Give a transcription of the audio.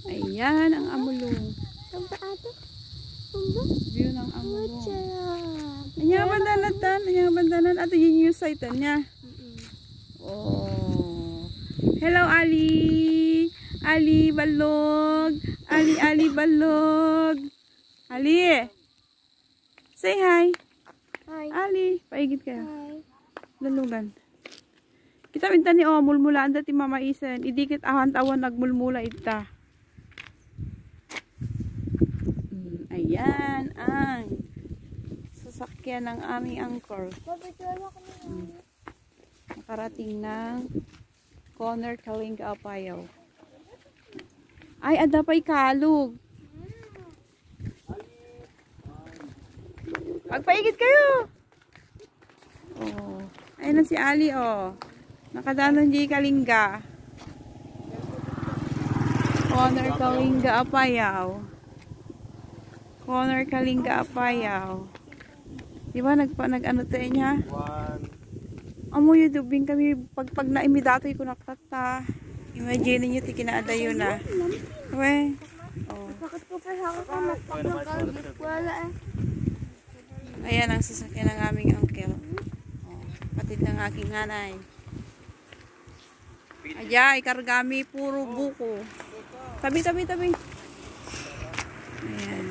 Ayan ang Amulong. View ng Amulong. Ayan bandanan. Ayan bandanan. At yun yung site niya. Oh. Hello Ali. Ali Balog. Ali Balog. Ali. Say hi. Hi. Ali, paigit ka. Hi. Lalugan. Kita minta ni mulmula anda ti Mama Isen. Idikit ahan tawan nagmulmula ita. Ayan ang sasakyan ng aming angkor. Nakarating ng Corner Kalinga Apayaw. Ay, ada pa'y kalog. Magpaigit kayo. Oh, ayun na si Ali oh. Nakadaan di Kalinga. Corner Kalinga Apayaw. Corner Kalinga Apayaw. Di ba nag-ano tayo niya? Amoy dubing kami pag naimidatoy ko nakata. Imagine niyo ti kinaada yun ah. We. Oh. Ayan ang sasakyan ng aming uncle. Oh, patid ng aking nanay. Ayan, ikargami puro buko. Tabi. Ayan.